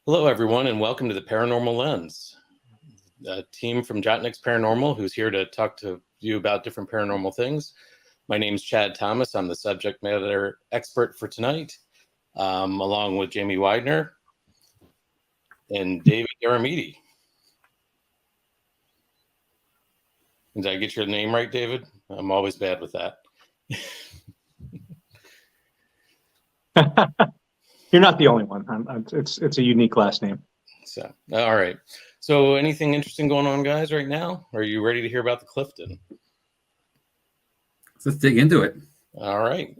Hello, everyone, and welcome to the Paranormal Lens, a team from JOTT-NYX Paranormal who's here to talk to you about different paranormal things. My name is Chad Thomas. I'm the subject matter expert for tonight, along with Jamie Widener and David Aramidi. Did I get your name right, David? I'm always bad with that. You're not the only one. It's a unique last name. So, all right. So, anything interesting going on, guys, right now? Are you ready to hear about the Clifton? Let's dig into it. All right.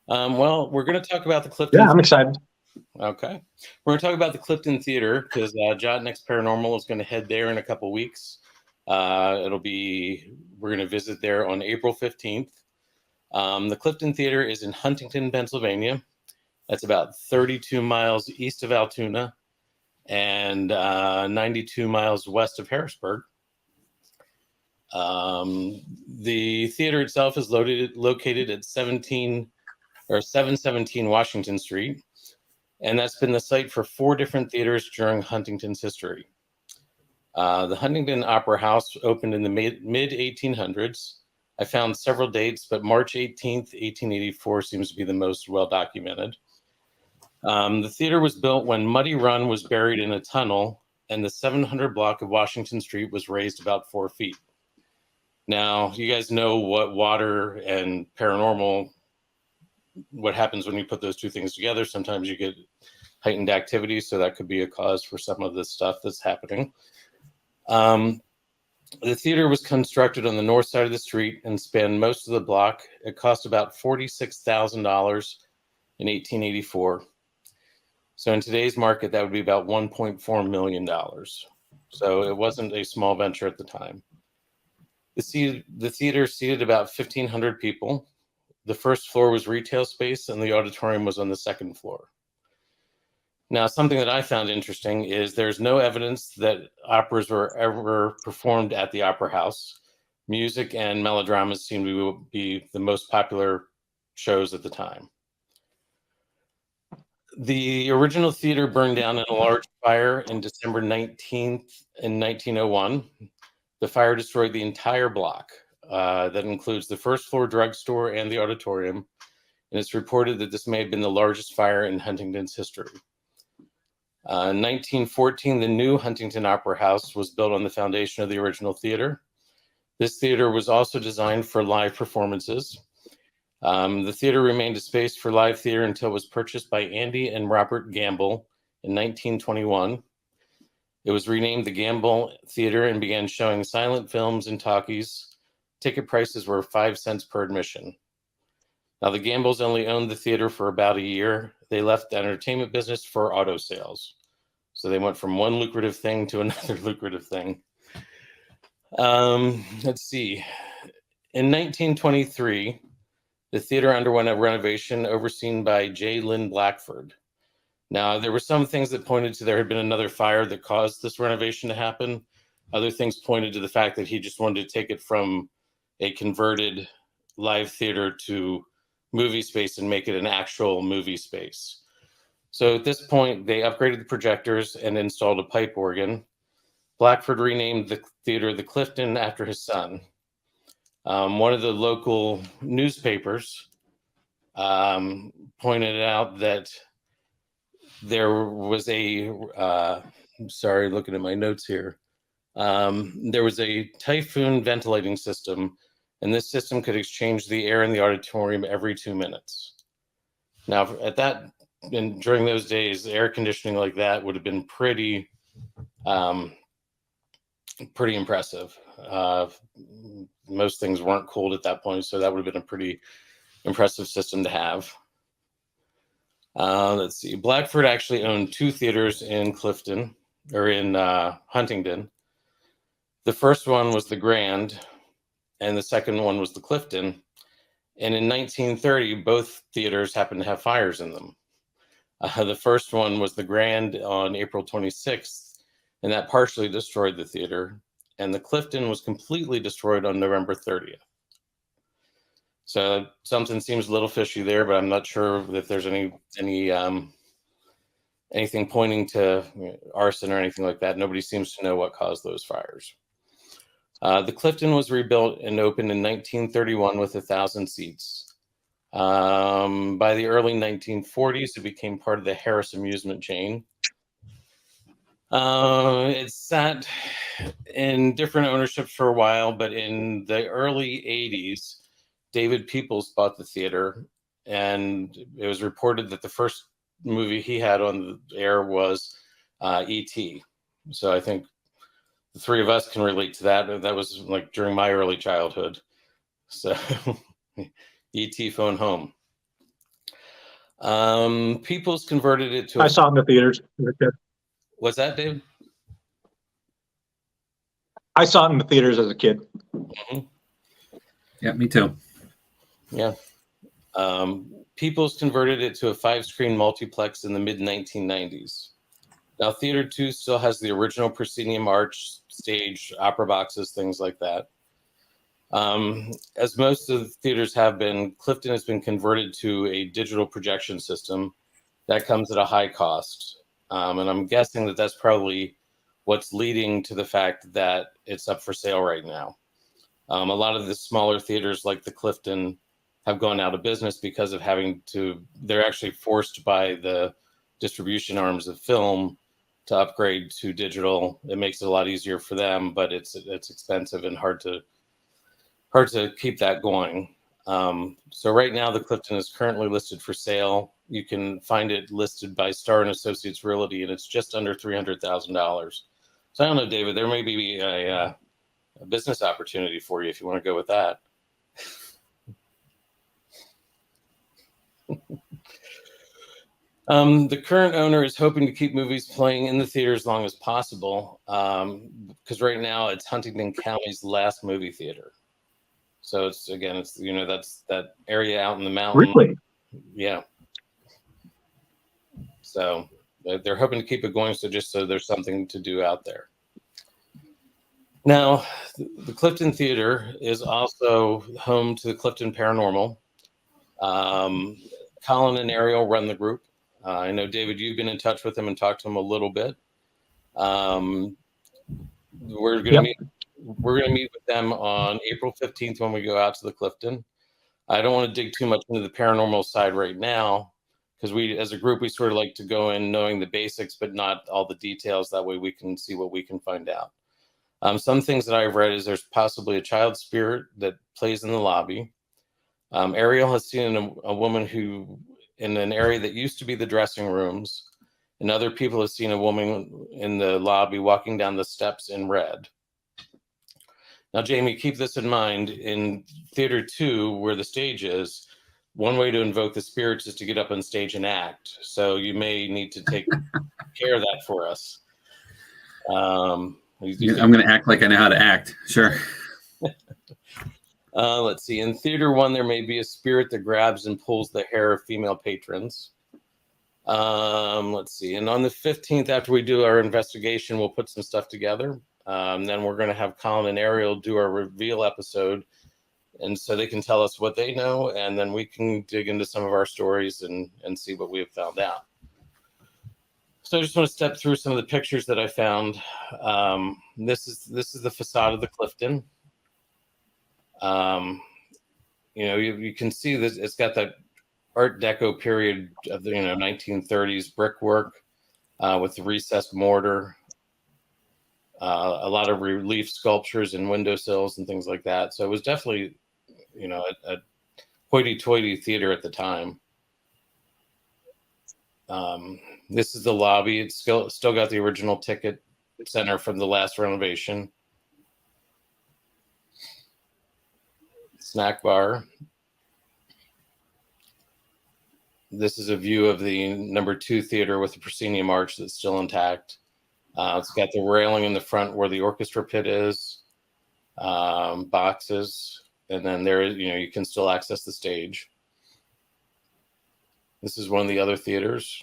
Well, we're going to talk about the Clifton. Yeah, I'm excited. Okay. We're going to talk about the Clifton Theater because JOTT-NYX Paranormal is going to head there in a couple weeks. We're going to visit there on April 15th. The Clifton Theater is in Huntington, Pennsylvania. That's about 32 miles east of Altoona and 92 miles west of Harrisburg. The theater itself is located at 717 Washington Street, and that's been the site for 4 different theaters during Huntington's history. The Huntington Opera House opened in the mid-1800s. I found several dates, but March 18th, 1884 seems to be the most well-documented. The theater was built when Muddy Run was buried in a tunnel, and the 700 block of Washington Street was raised about 4 feet. Now, you guys know what water and paranormal, what happens when you put those two things together. Sometimes you get heightened activity, so that could be a cause for some of this stuff that's happening. The theater was constructed on the north side of the street and spanned most of the block. It cost about $46,000 in 1884. So in today's market, that would be about $1.4 million. So it wasn't a small venture at the time. The theater seated about 1,500 people. The first floor was retail space, and the auditorium was on the second floor. Now, something that I found interesting is there's no evidence that operas were ever performed at the Opera House. Music and melodramas seem to be the most popular shows at the time. The original theater burned down in a large fire in December 19th in 1901. The fire destroyed the entire block. That includes the first floor drugstore and the auditorium. And it's reported that this may have been the largest fire in Huntington's history. In 1914, the new Huntington Opera House was built on the foundation of the original theater. This theater was also designed for live performances. The theater remained a space for live theater until it was purchased by Andy and Robert Gamble in 1921. It was renamed the Gamble Theater and began showing silent films and talkies. Ticket prices were 5 cents per admission. Now, the Gambles only owned the theater for about a year. They left the entertainment business for auto sales. So they went from one lucrative thing to another lucrative thing. Let's see. In 1923, the theater underwent a renovation overseen by J. Lynn Blackford. Now, there were some things that pointed to there had been another fire that caused this renovation to happen. Other things pointed to the fact that he just wanted to take it from a converted live theater to movie space and make it an actual movie space. So at this point, they upgraded the projectors and installed a pipe organ. Blackford renamed the theater the Clifton after his son. One of the local newspapers pointed out that there was looking at my notes here. There was a typhoon ventilating system, and this system could exchange the air in the auditorium every 2 minutes. Now, during those days, air conditioning like that would have been pretty impressive. Most things weren't cooled at that point, so that would have been a pretty impressive system to have. Let's see. Blackford actually owned 2 theaters in Huntington. The first one was the Grand, and the second one was the Clifton. And in 1930, both theaters happened to have fires in them. The first one was the Grand on April 26th, and that partially destroyed the theater. And the Clifton was completely destroyed on November 30th. So something seems a little fishy there, but I'm not sure if there's any anything pointing to arson or anything like that. Nobody seems to know what caused those fires. The Clifton was rebuilt and opened in 1931 with 1,000 seats. By the early 1940s, it became part of the Harris amusement chain. It sat in different ownerships for a while, but in the early 80s, David Peoples bought the theater, and it was reported that the first movie he had on the air was E.T. So I think the three of us can relate to that. That was like during my early childhood. So E.T. Phone Home. People's converted it to I saw it in the theaters as a kid. What's that, Dave? I saw it in the theaters as a kid. Mm-hmm. Yeah, me too. Yeah. People's converted it to a 5-screen multiplex in the mid-1990s. Now, Theater 2 still has the original proscenium arch, stage, opera boxes, things like that. As most of the theaters have been, Clifton has been converted to a digital projection system that comes at a high cost. And I'm guessing that that's probably what's leading to the fact that it's up for sale right now. A lot of the smaller theaters like the Clifton have gone out of business because of they're actually forced by the distribution arms of film to upgrade to digital. It makes it a lot easier for them, but it's expensive and hard to keep that going. So right now the Clifton is currently listed for sale. You can find it listed by Star and Associates Realty, and it's just under $300,000. So I don't know, David, there may be a business opportunity for you if you want to go with that. The current owner is hoping to keep movies playing in the theater as long as possible, because right now it's Huntington County's last movie theater. So it's that's that area out in the mountain. Really? Yeah. So they're hoping to keep it going, so there's something to do out there. Now, the Clifton Theater is also home to the Clifton Paranormal. Colin and Ariel run the group. I know, David, you've been in touch with them and talked to them a little bit. We're going to meet with them on April 15th when we go out to the Clifton. I don't want to dig too much into the paranormal side right now, because we, as a group, we sort of like to go in knowing the basics, but not all the details. That way we can see what we can find out. Some things that I've read is there's possibly a child spirit that plays in the lobby. Ariel has seen a woman who, in an area that used to be the dressing rooms, and other people have seen a woman in the lobby walking down the steps in red. Now, Jamie, keep this in mind. In Theater 2, where the stage is, one way to invoke the spirits is to get up on stage and act. So you may need to take care of that for us. I'm going to act like I know how to act. Sure. Let's see. In Theater 1, there may be a spirit that grabs and pulls the hair of female patrons. Let's see. And on the 15th, after we do our investigation, we'll put some stuff together. Then we're going to have Colin and Ariel do our reveal episode, and so they can tell us what they know, and then we can dig into some of our stories and see what we have found out. So I just want to step through some of the pictures that I found. This is the facade of the Clifton. You can see this. It's got that Art Deco period of the 1930s brickwork with the recessed mortar. A lot of relief sculptures and windowsills and things like that. So it was definitely, a hoity-toity theater at the time. This is the lobby. It's still got the original ticket center from the last renovation. Snack bar. This is a view of the number 2 theater with the proscenium arch that's still intact. It's got the railing in the front where the orchestra pit is, boxes, and then there is, you can still access the stage. This is one of the other theaters.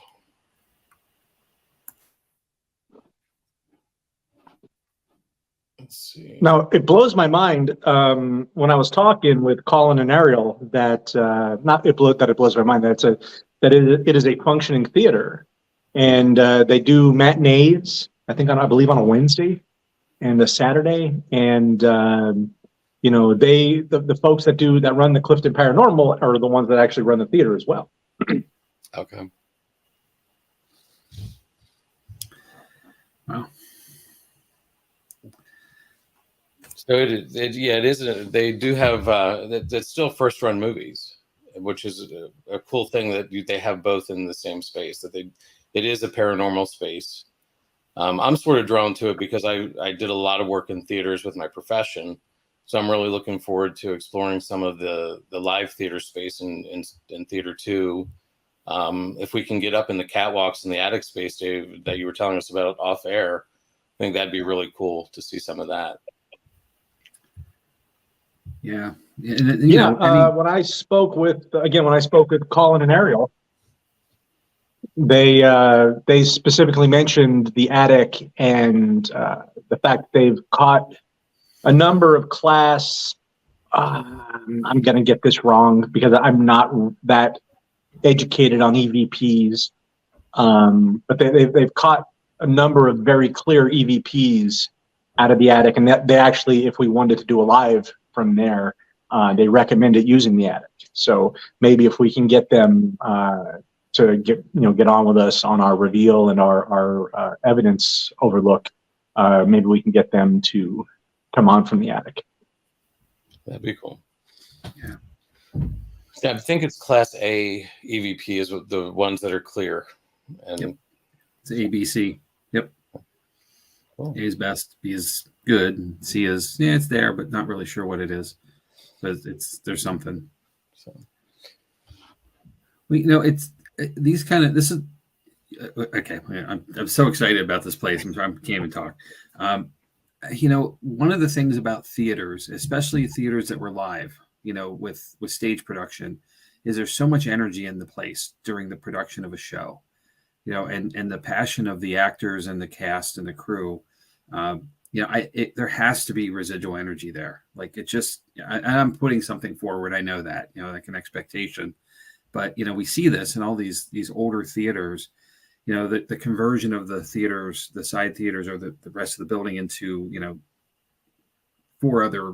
Let's see. Now, it blows my mind when I was talking with Colin and Ariel that it blows my mind that it is a functioning theater. and they do matinees. I believe on a Wednesday and a Saturday, and the folks that run the Clifton Paranormal are the ones that actually run the theater as well. Okay. Wow. So it is. They do have that's still first run movies, which is a cool thing that they have both in the same space. It is a paranormal space. I'm sort of drawn to it because I did a lot of work in theaters with my profession, so I'm really looking forward to exploring some of the live theater space in theater too. If we can get up in the catwalks in the attic space, Dave, that you were telling us about off air, I think that'd be really cool to see some of that. Yeah. When I spoke with Colin and Ariel, they specifically mentioned the attic and the fact that they've caught a number of class. I'm going to get this wrong because I'm not that educated on EVPs, but they've caught a number of very clear EVPs out of the attic, and that they actually, if we wanted to do a live from there, they recommended using the attic. So maybe if we can get them to get on with us on our reveal and our evidence overlook, maybe we can get them to come on from the attic. That'd be cool. Yeah. Yeah, I think it's Class A EVP is the ones that are clear. And Yep. It's ABC. Yep. Cool. A is best, B is good, and C is it's there, but not really sure what it is. But there's something. So it's these kind of this is okay. I'm so excited about this place. I can't even talk. One of the things about theaters, especially theaters that were live, with stage production, is there's so much energy in the place during the production of a show, and the passion of the actors and the cast and the crew. There has to be residual energy there. Like I'm putting something forward. I know that, like an expectation, but we see this in all these older theaters. The conversion of the theaters, the side theaters, or the rest of the building into, 4 other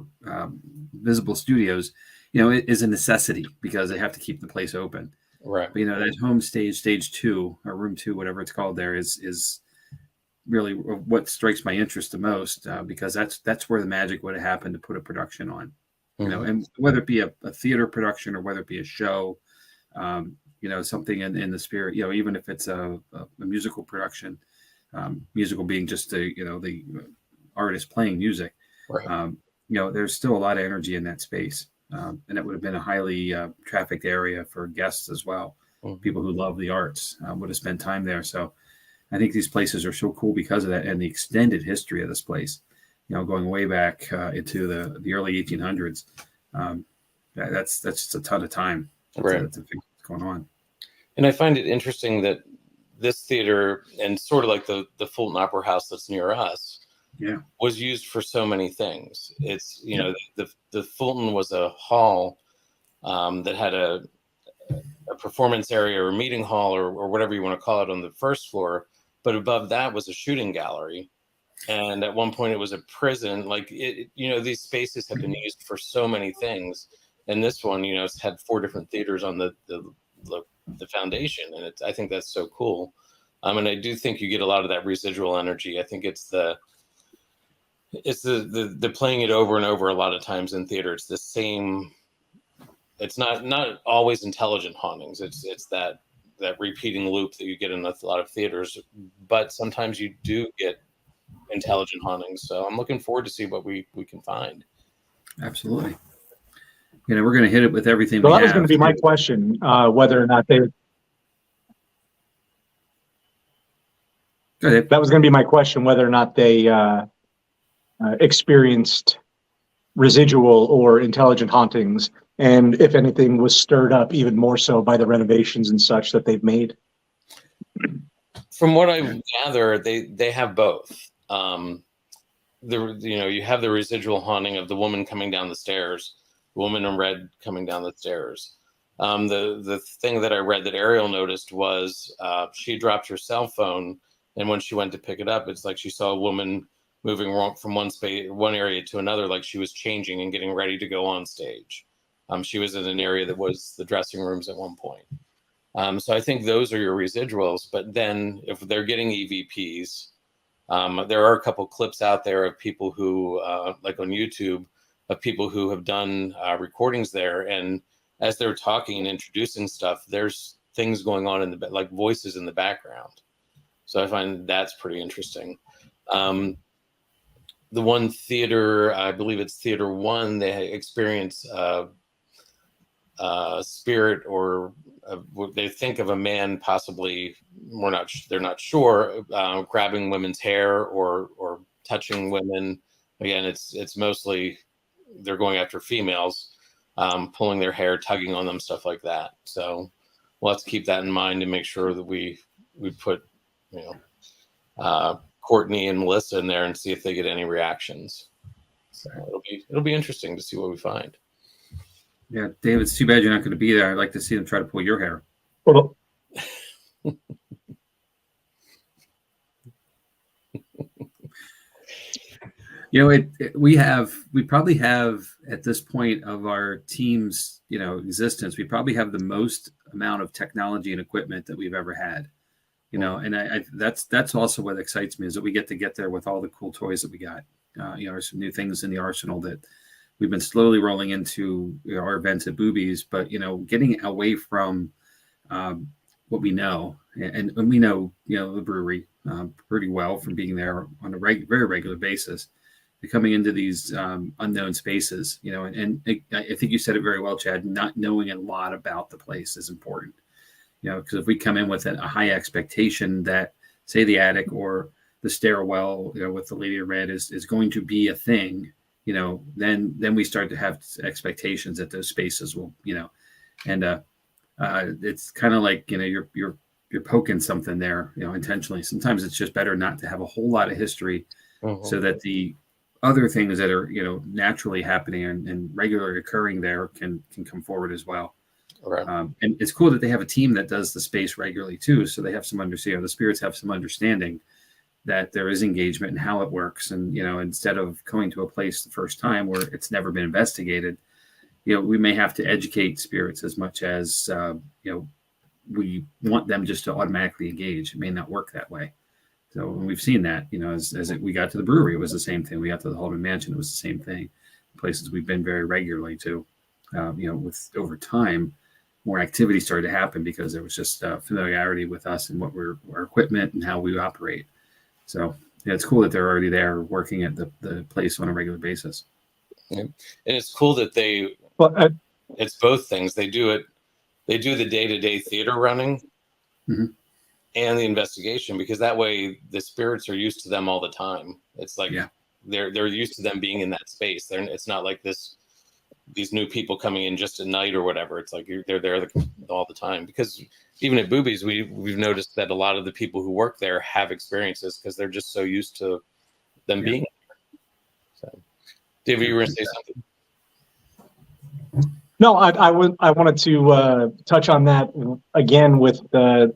visible studios, it is a necessity because they have to keep the place open. right. But, that home stage 2 or room 2, whatever it's called there is really what strikes my interest the most, because that's where the magic would have happened to put a production on, Mm-hmm. and whether it be a theater production or whether it be a show, something in the spirit, even if it's a musical production, musical being just the artist playing music, Right. there's still a lot of energy in that space. And it would have been a highly trafficked area for guests as well. Mm-hmm. People who love the arts would have spent time there. So I think these places are so cool because of that and the extended history of this place, going way back into the early 1800s. That's just a ton of time Right. to figure what's going on. And I find it interesting that this theater, and sort of like the Fulton Opera House that's near us, was used for so many things. It's the Fulton was a hall that had a performance area or meeting hall or whatever you want to call it on the first floor, but above that was a shooting gallery, and at one point it was a prison. Like these spaces have been used for so many things, and this one it's had 4 different theaters on the foundation, and I think that's so cool. And I do think you get a lot of that residual energy. I think it's the playing it over and over a lot of times in theater. It's the same. It's not always intelligent hauntings. It's that repeating loop that you get in a lot of theaters, but sometimes you do get intelligent hauntings. So I'm looking forward to see what we can find. Absolutely. We're going to hit it with everything. Well, that was going to be my question, whether or not they. Go ahead. That was going to be my question, whether or not they experienced residual or intelligent hauntings, and if anything was stirred up even more so by the renovations and such that they've made. From what I gather, they have both. You have the residual haunting of the woman coming down the stairs, the woman in red coming down the stairs. The thing that I read that Ariel noticed was she dropped her cell phone, and when she went to pick it up, it's like she saw a woman moving from one area to another, like she was changing and getting ready to go on stage. She was in an area that was the dressing rooms at one point. So I think those are your residuals. But then if they're getting EVPs, there are a couple clips out there of people who, like on YouTube, of people who have done recordings there. And as they're talking and introducing stuff, there's things going on in like voices in the background. So I find that's pretty interesting. The one theater, I believe it's Theater 1, they experience spirit, or they think of a man possibly, they're not sure, grabbing women's hair or touching women. Again, it's mostly they're going after females, pulling their hair, tugging on them, stuff like that. So we'll have to keep that in mind and make sure that we put, Courtney and Melissa in there and see if they get any reactions. So it'll be interesting to see what we find. Yeah, David, it's too bad you're not going to be there. I'd like to see them try to pull your hair. Well, we probably have at this point of our team's, existence, we probably have the most amount of technology and equipment that we've ever had. And I that's also what excites me, is that we get there with all the cool toys that we got. Some new things in the arsenal that we've been slowly rolling into our events at Boobies, but getting away from what we know, and we know the brewery pretty well from being there on a very regular basis, coming into these unknown spaces, and I think you said it very well, Chad. Not knowing a lot about the place is important, because if we come in with a high expectation that, say, the attic or the stairwell, with the Lady in Red is going to be a thing, then we start to have expectations that those spaces will, and it's kind of like, you're poking something there, intentionally. Sometimes it's just better not to have a whole lot of history, so that the other things that are, naturally happening and regularly occurring there can come forward as well. Right. And it's cool that they have a team that does the space regularly too, so they have some understanding. The spirits have some understanding that there is engagement and how it works. And, instead of going to a place the first time where it's never been investigated, we may have to educate spirits as much as, we want them just to automatically engage. It may not work that way. So we've seen that, we got to the brewery, it was the same thing. We got to the Haldeman Mansion, it was the same thing. Places we've been very regularly to, with over time, more activity started to happen because there was just familiarity with us and what our equipment and how we operate. So it's cool that they're already there working at the place on a regular basis. Yeah. And it's cool that it's both things. They do the day-to-day theater running, mm-hmm. and the investigation, because that way the spirits are used to them all the time. It's like, they're used to them being in that space. It's not like these new people coming in just at night or whatever. It's like they're there all the time, because even at Boobies, we've noticed that a lot of the people who work there have experiences because they're just so used to them being there. So, David, you were going to say something? No, I wanted to touch on that again with the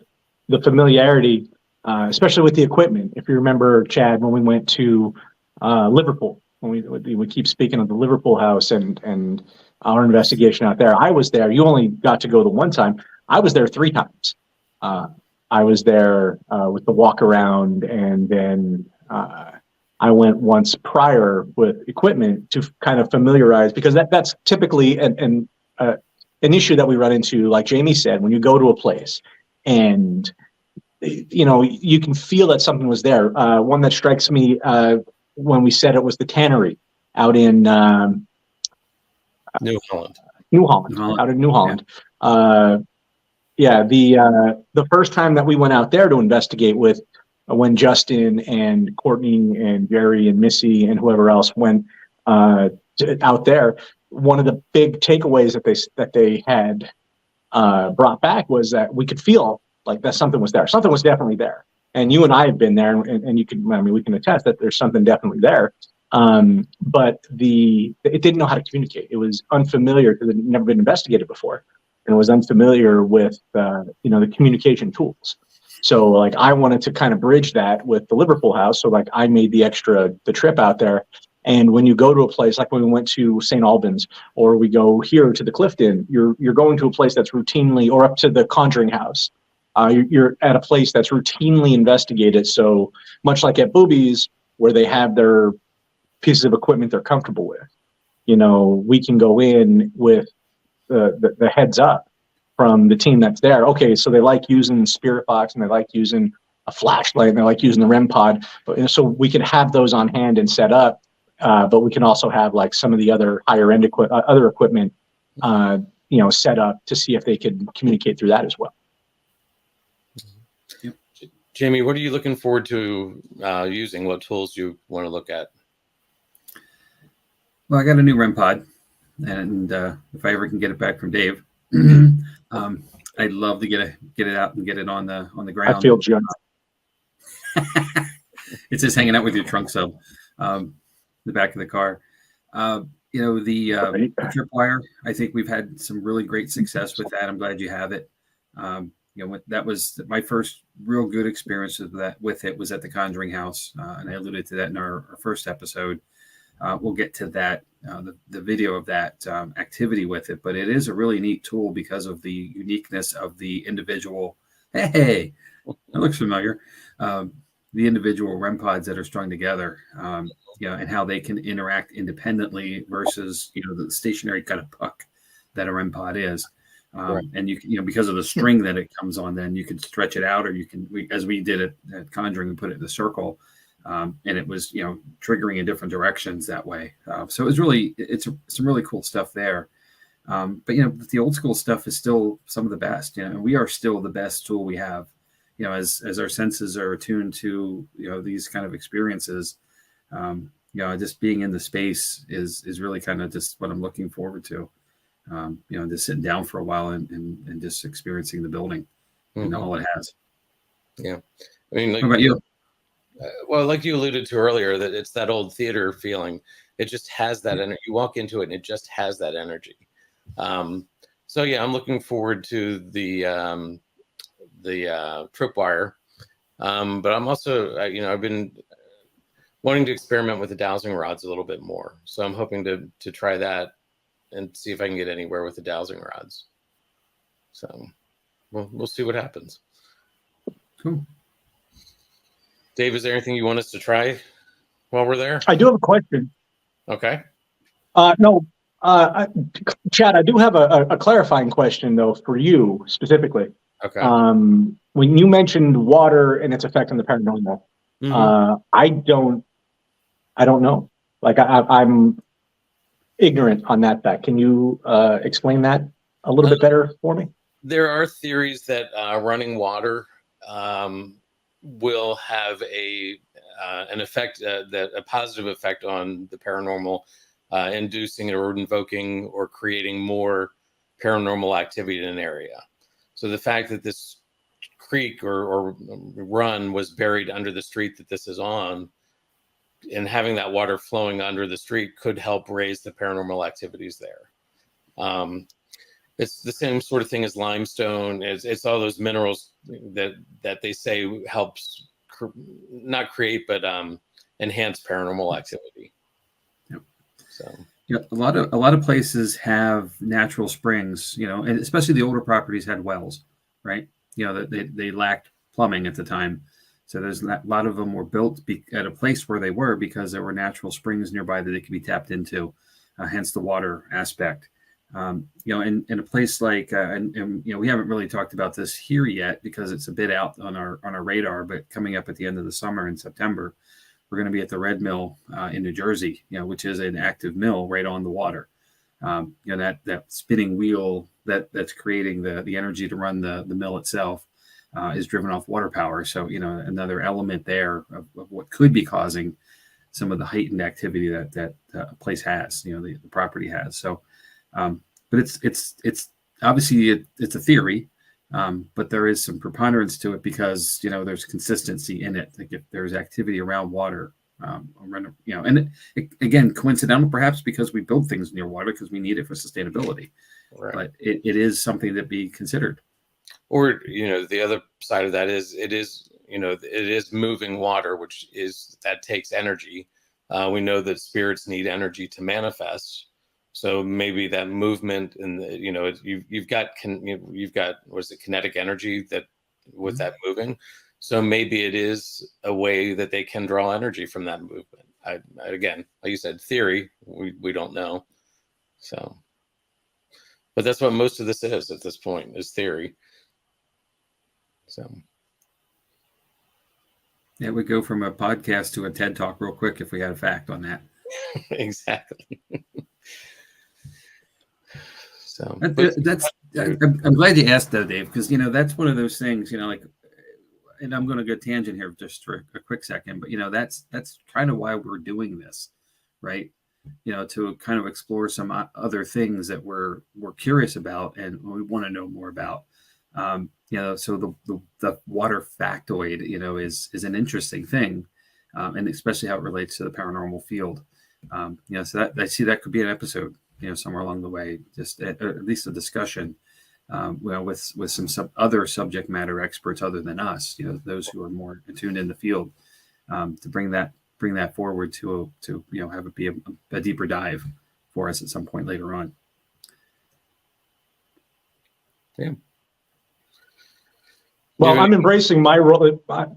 familiarity, especially with the equipment. If you remember, Chad, when we went to Liverpool, when we keep speaking of the Liverpool house and our investigation out there. I was there. You only got to go the one time. I was there 3 times. I was there with the walk around, and then I went once prior with equipment to kind of familiarize, because that's typically an issue that we run into. Like Jamie said, when you go to a place and you can feel that something was there. One that strikes me when we said it was the tannery out in New Holland. Out in New Holland. The first time that we went out there to investigate with, when Justin and Courtney and Jerry and Missy and whoever else went out there, one of the big takeaways that they had brought back was that we could feel like that something was there. Something was definitely there. And you and I have been there, and we can attest that there's something definitely there. But it didn't know how to communicate. It was unfamiliar because it had never been investigated before. and was unfamiliar with the communication tools. So like I wanted to kind of bridge that with the Liverpool house. So like I made the trip out there. And when you go to a place like when we went to St. Albans, or we go here to the Clifton, you're going to a place that's routinely, or up to the Conjuring House. You're at a place that's routinely investigated. So much like at Boobies, where they have their pieces of equipment they're comfortable with, we can go in with the heads up from the team that's there. Okay, so they like using Spirit Box, and they like using a flashlight, and they like using the REM pod. But so we could have those on hand and set up. But we can also have like some of the other higher end other equipment, set up to see if they could communicate through that as well. Jamie, what are you looking forward to using? What tools do you want to look at? Well, I got a new REM pod, and if I ever can get it back from Dave, I'd love to get it out and get it on the ground. I feel judged. It's just hanging out with your trunk, so the back of the car. The tripwire. I think we've had some really great success with that. I'm glad you have it. That was my first real good experience with it was at the Conjuring House, and I alluded to that in our first episode. We'll get to that, the video of that activity with it, but it is a really neat tool because of the uniqueness of the individual. Hey, that looks familiar. The individual REM pods that are strung together, and how they can interact independently versus, the stationary kind of puck that a REM pod is. Right. And because of the string that it comes on, then you can stretch it out, or as we did at Conjuring, we put it in the circle. And it was, triggering in different directions that way. So it was it's some really cool stuff there. But the old school stuff is still some of the best. We are still the best tool we have. As our senses are attuned to these kind of experiences. Just being in the space is really kind of just what I'm looking forward to. Just sitting down for a while and just experiencing the building and all it has. Yeah, I mean, what about you? Well, like you alluded to earlier, that it's that old theater feeling. It just has that energy. You walk into it, and it just has that energy. So yeah, I'm looking forward to the tripwire. But I'm also, I've been wanting to experiment with the dowsing rods a little bit more. So I'm hoping to try that and see if I can get anywhere with the dowsing rods. So we'll see what happens. Cool. Dave, is there anything you want us to try while we're there? I do have a question. Okay. No, Chad, I do have a clarifying question though for you specifically. Okay. When you mentioned water and its effect on the paranormal, I don't know. Like I'm ignorant on that fact. Can you explain that a little bit better for me? There are theories that running water will have an effect, a positive effect on the paranormal, inducing or invoking or creating more paranormal activity in an area. So the fact that this creek or run was buried under the street that this is on, and having that water flowing under the street could help raise the paranormal activities there. It's the same sort of thing as limestone. It's all those minerals that they say helps not create but enhance paranormal activity. Yep. So a lot of places have natural springs, and especially the older properties had wells, right? They lacked plumbing at the time. So there's a lot of them were built at a place where they were because there were natural springs nearby that they could be tapped into, hence the water aspect. In a place like, we haven't really talked about this here yet because it's a bit out on our radar, but coming up at the end of the summer in September, we're going to be at the Red Mill in New Jersey, which is an active mill right on the water. That spinning wheel that's creating the energy to run the mill itself. Is driven off water power. So, another element there of what could be causing some of the heightened activity that place has, the property has. So, but it's obviously it's a theory, but there is some preponderance to it because, there's consistency in it. Like if there's activity around water, and again, coincidental perhaps because we build things near water because we need it for sustainability. Right. but it is something to be considered. Or, the other side of that is it is moving water, that takes energy. We know that spirits need energy to manifest. So maybe that movement and you've got what is it, kinetic energy that with that moving. So maybe it is a way that they can draw energy from that movement. Again, like you said, theory, we don't know. So, but that's what most of this is at this point, is theory. So Yeah, we go from a podcast to a TED Talk real quick if we had a fact on that. Exactly. So I'm glad you asked though, Dave, because that's one of those things, like, and I'm going to go tangent here just for a quick second, but that's kind of why we're doing this, right? To kind of explore some other things that we're curious about and we want to know more about. So the water factoid, is an interesting thing, and especially how it relates to the paranormal field. So that I see that could be an episode, somewhere along the way, just at least a discussion, with some other subject matter experts other than us, those who are more attuned in the field, to bring that forward to have it be a deeper dive for us at some point later on. Yeah. Well, I'm embracing my role. I'm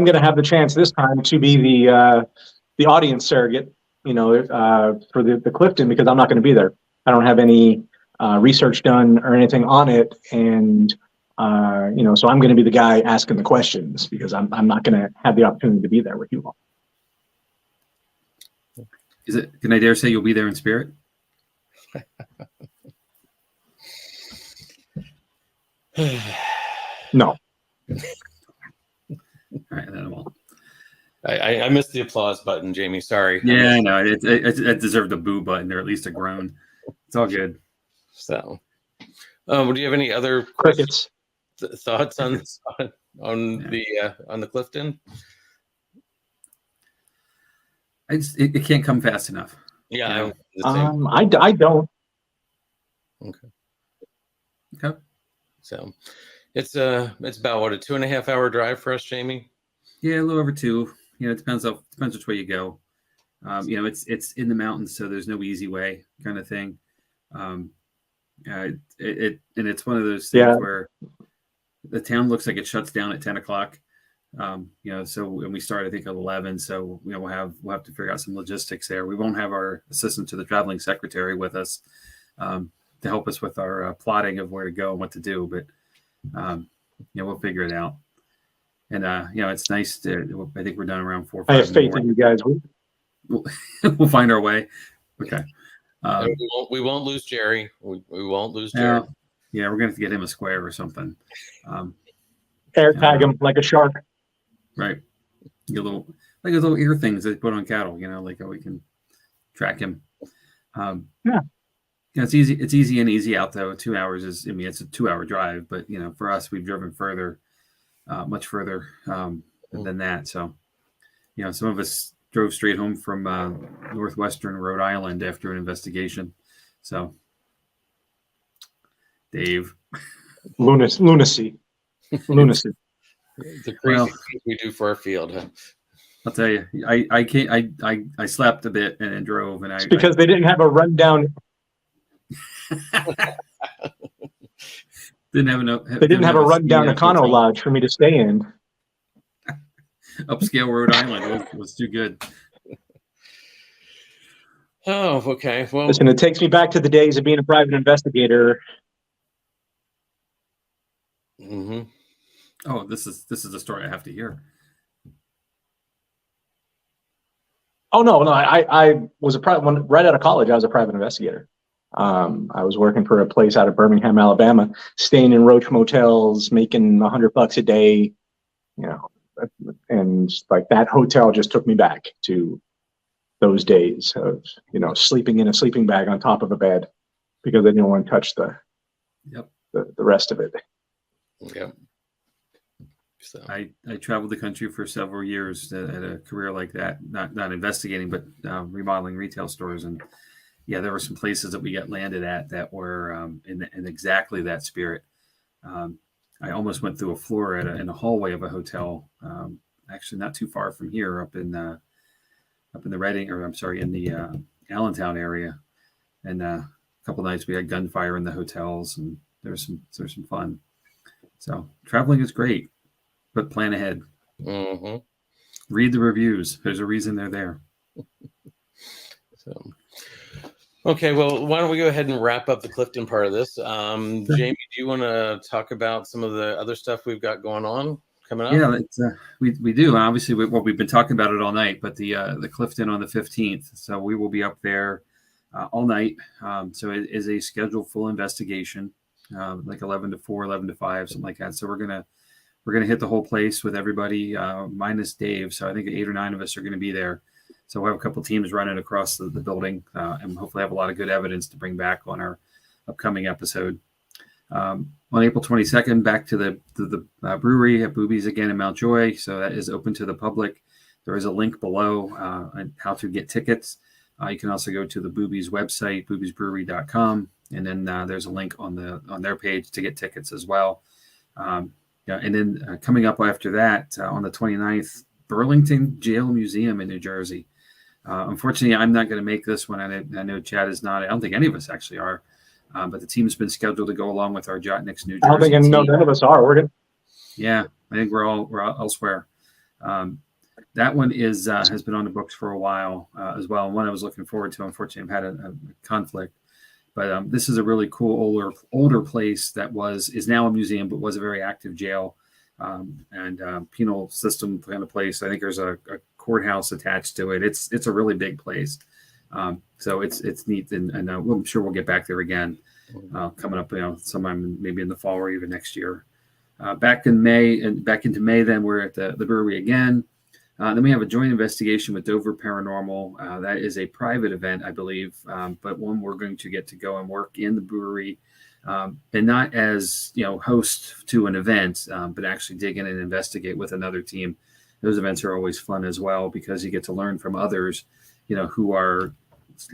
going to have the chance this time to be the audience surrogate, for the Clifton, because I'm not going to be there. I don't have any research done or anything on it, and so I'm going to be the guy asking the questions because I'm not going to have the opportunity to be there with you all. Can I dare say you'll be there in spirit? No. All right, then I won't. I missed the applause button, Jamie. Sorry. Yeah, I know. It deserved a boo button or at least a groan. It's all good. So, do you have any other crickets thoughts on the Clifton? It can't come fast enough. Yeah, I don't. Okay. So, it's about a 2.5 hour drive for us, Jamie. Yeah, a little over 2. It depends which way you go. It's in the mountains, so there's no easy way kind of thing. And it's one of those things where the town looks like it shuts down at 10 o'clock. So when we start, I think at 11. So we'll have to figure out some logistics there. We won't have our assistant to the traveling secretary with us to help us with our plotting of where to go and what to do. But we'll figure it out. And it's nice to. I think we're done around 4 or 5. I have faith in you guys. We'll find our way. Okay. We won't lose Jerry. We won't lose Jerry. Yeah, we're gonna have to get him a square or something. Air tag him like a shark. Right. Get those little ear things they put on cattle. Like how we can track him. It's easy. It's easy and easy out though. 2 hours is. It's a 2 hour drive, but for us, we've driven further. Much further than that. So, some of us drove straight home from northwestern Rhode Island after an investigation. So, Dave. Lunacy. The crazy things we do for our field, huh? I'll tell you, I slept a bit and then drove. And it's because they didn't have a rundown. They didn't have a rundown Econo Lodge for me to stay in. Upscale Rhode Island was too good. Oh, okay. Well, listen, it takes me back to the days of being a private investigator. Mm-hmm. Oh, this is a story I have to hear. Oh no! I was right out of college. I was a private investigator. I was working for a place out of Birmingham, Alabama, staying in roach motels, making $100 a day, and like that hotel just took me back to those days of, sleeping in a sleeping bag on top of a bed because I didn't want to touch the rest of it. Yep. So I traveled the country for several years at a career like that, not investigating, but remodeling retail stores. And yeah, there were some places that we got landed at that were in exactly that spirit. I almost went through a floor in a hallway of a hotel, actually not too far from here, up in the Reading, or I'm sorry, in the Allentown area. And a couple nights we had gunfire in the hotels, and there's some fun. So traveling is great, but plan ahead. Mm-hmm. Read the reviews. There's a reason they're there. So, okay, well, why don't we go ahead and wrap up the Clifton part of this? Jamie, do you want to talk about some of the other stuff we've got going on coming up? Yeah, we do. Obviously, we've been talking about it all night, but the Clifton on the 15th. So we will be up there all night. So it is a scheduled full investigation, like 11 to 4, 11 to 5, something like that. So we're gonna hit the whole place with everybody minus Dave. So I think 8 or 9 of us are going to be there. So we'll have a couple teams running across the building, and hopefully have a lot of good evidence to bring back on our upcoming episode. On April 22nd, back to the brewery at Boobies again in Mount Joy. So that is open to the public. There is a link below on how to get tickets. You can also go to the Boobies website, boobiesbrewery.com, and then there's a link on their page to get tickets as well. And then coming up after that, on the 29th, Burlington Jail Museum in New Jersey. Unfortunately, I'm not going to make this one. I know Chad is not. I don't think any of us actually are. But the team's been scheduled to go along with our JOTT-NYX New Jersey. I don't think team. none of us are. We're good. Yeah, I think we're all elsewhere. That one has been on the books for a while as well, and one I was looking forward to. Unfortunately, I've had a conflict. But this is a really cool older place that is now a museum, but was a very active jail and penal system kind of place. I think there's a courthouse attached to it. It's a really big place. So it's neat, and I'm sure we'll get back there again coming up, sometime maybe in the fall or even next year. Back into May, then we're at the brewery again. Then we have a joint investigation with Dover Paranormal. That is a private event, I believe, but one we're going to get to go and work in the brewery, and not as host to an event, but actually dig in and investigate with another team. Those events are always fun as well because you get to learn from others, who are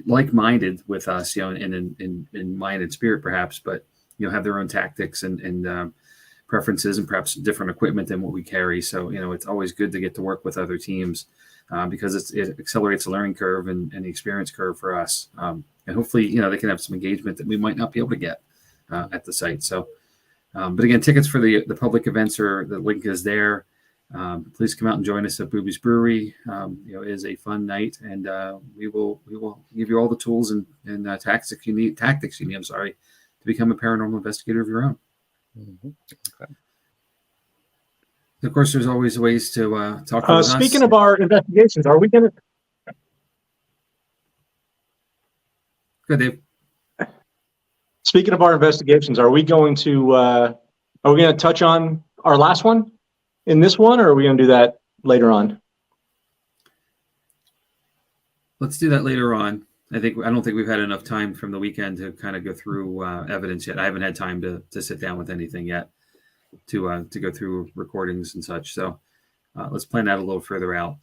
like-minded with us, in mind and spirit perhaps, but have their own tactics and preferences and perhaps different equipment than what we carry. So it's always good to get to work with other teams because it accelerates the learning curve and the experience curve for us, and hopefully they can have some engagement that we might not be able to get at the site. So but again, tickets for the public events the link is there. Please come out and join us at Boobies Brewery. It is a fun night, and we will give you all the tools and tactics you need. I'm sorry, to become a paranormal investigator of your own. Mm-hmm. Okay. Of course, there's always ways to talk with us. Speaking of our investigations, are we going to? Good, Dave. Speaking of our investigations, are we going to touch on our last one in this one, or are we going to do that later on? Let's do that later on. I don't think we've had enough time from the weekend to kind of go through evidence yet. I haven't had time to sit down with anything yet to go through recordings and such. So let's plan that a little further out.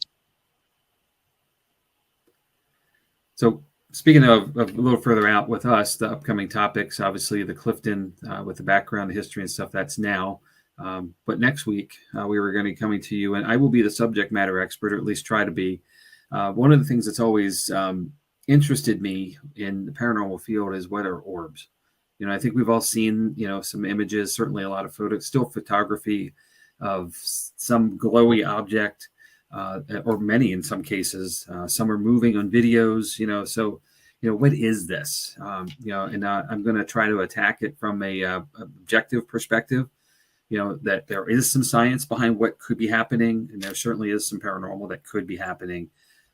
So speaking of a little further out with us, the upcoming topics, obviously the Clifton with the background, the history and stuff, that's now. But next week, we were going to be coming to you, and I will be the subject matter expert, or at least try to be. One of the things that's always interested me in the paranormal field is what are orbs. I think we've all seen, some images, certainly a lot of still photography of some glowy object, or many in some cases. Some are moving on videos, so, what is this? And I'm going to try to attack it from a objective perspective, that there is some science behind what could be happening, and there certainly is some paranormal that could be happening.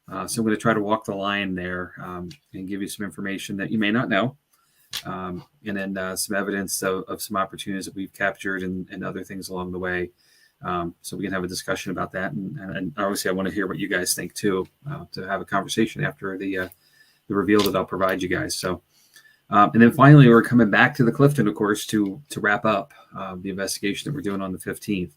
So I'm going to try to walk the line there and give you some information that you may not know, and then some evidence of some opportunities that we've captured and other things along the way. So we can have a discussion about that. And obviously I want to hear what you guys think too, to have a conversation after the reveal that I'll provide you guys. So, and then finally, we're coming back to the Clifton, of course, to wrap up the investigation that we're doing on the 15th.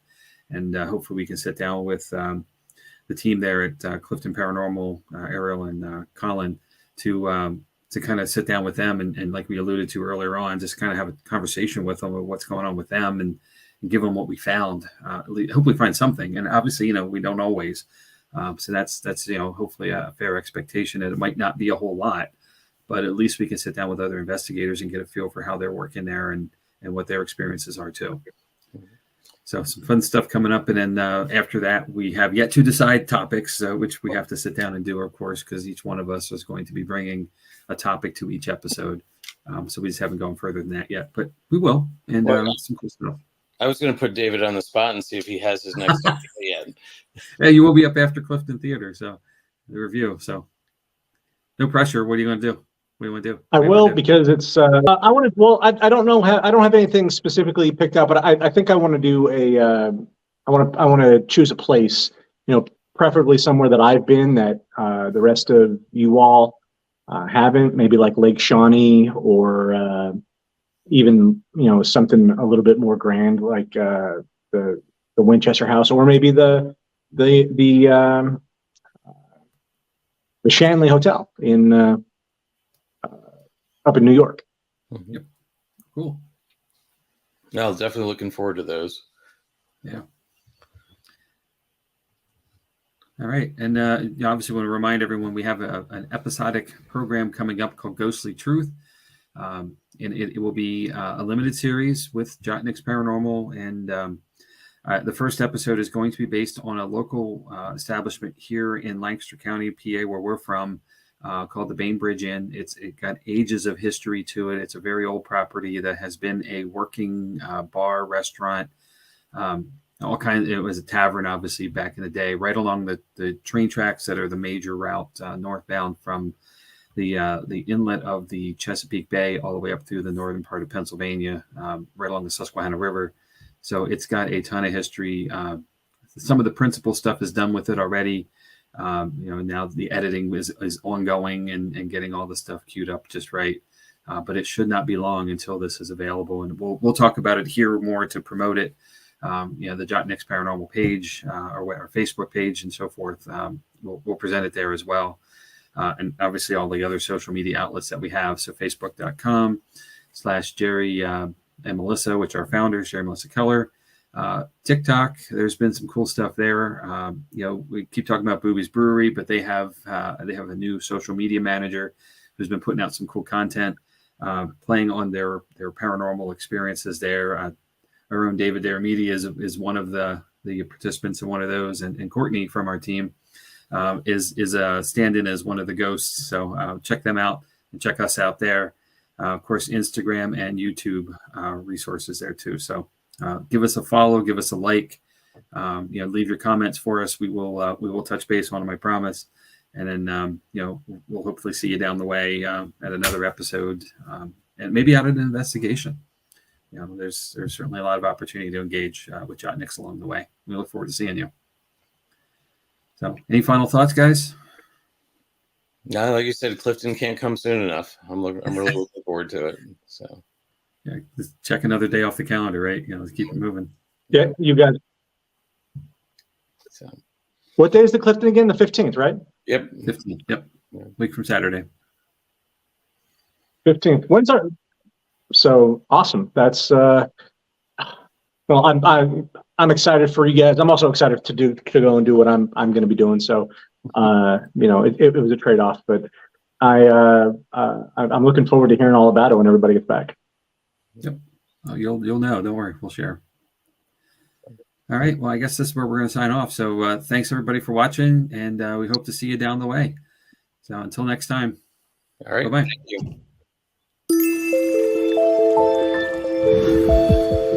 And hopefully we can sit down with the team there at Clifton Paranormal, Ariel and Colin, to kind of sit down with them and like we alluded to earlier on, just kind of have a conversation with them of what's going on with them and give them what we found. Hopefully find something. And obviously, we don't always. So that's hopefully a fair expectation that it might not be a whole lot, but at least we can sit down with other investigators and get a feel for how they're working there and what their experiences are too. So some fun stuff coming up. And then after that, we have yet to decide topics, which we have to sit down and do, of course, because each one of us is going to be bringing a topic to each episode. So we just haven't gone further than that yet, but we will. And some cool stuff. I was going to put David on the spot and see if he has his next topic yet. Hey, you will be up after Clifton Theater, so the review. So no pressure. What are you going to do? What do you want to do? I will, because it's. I want to. Well, I don't know. I don't have anything specifically picked out, but I think I want to do a. I want to choose a place. Preferably somewhere that I've been that the rest of you all haven't. Maybe like Lake Shawnee, or even something a little bit more grand like the Winchester House, or maybe the Shanley Hotel in. Up in New York. Yep. Cool. No, definitely looking forward to those. Yeah. All right. And obviously want to remind everyone we have an episodic program coming up called Ghostly Truth. And it will be a limited series with JOTT-NYX Paranormal. And the first episode is going to be based on a local establishment here in Lancaster County, PA, where we're from, called the Bainbridge Inn. It got ages of history to it. It's a very old property that has been a working bar, restaurant, all kinds. It was a tavern, obviously, back in the day, right along the train tracks that are the major route northbound from the inlet of the Chesapeake Bay all the way up through the northern part of Pennsylvania, right along the Susquehanna River. So it's got a ton of history. Some of the principal stuff is done with it already. Now the editing is ongoing and getting all the stuff queued up just right. But it should not be long until this is available, and we'll talk about it here more to promote it. The JOTT-NYX Paranormal page or our Facebook page and so forth. We'll present it there as well, and obviously all the other social media outlets that we have. So Facebook.com/Jerry and Melissa, which are founders, Jerry and Melissa Keller. TikTok, there's been some cool stuff there. We keep talking about Booby's Brewery, but they have a new social media manager who's been putting out some cool content, playing on their paranormal experiences there. Our own David Dermidi is one of the participants in one of those, and Courtney from our team is stand-in as one of the ghosts. So check them out and check us out there. Of course, Instagram and YouTube resources there too. So give us a follow, give us a like, leave your comments for us. We will touch base on them, I promise. And then, we'll hopefully see you down the way at another episode, and maybe out of an investigation. There's certainly a lot of opportunity to engage with JOTT-NYX along the way. We look forward to seeing you. So any final thoughts, guys? No, like you said, Clifton can't come soon enough. I'm really looking forward to it. So yeah, just check another day off the calendar, right? Let's keep it moving. Yeah, you got it. So what day is the Clifton again? The 15th, right? Yep. 15th. Yep. Week from Saturday. 15th. When's our? So awesome. That's well, I'm excited for you guys. I'm also excited to go and do what I'm going to be doing. So it was a trade-off, but I'm looking forward to hearing all about it when everybody gets back. Yep. Oh, you'll know. Don't worry. We'll share. All right. Well, I guess this is where we're going to sign off. So thanks everybody for watching, and we hope to see you down the way. So until next time. All right. Bye-bye. Thank you.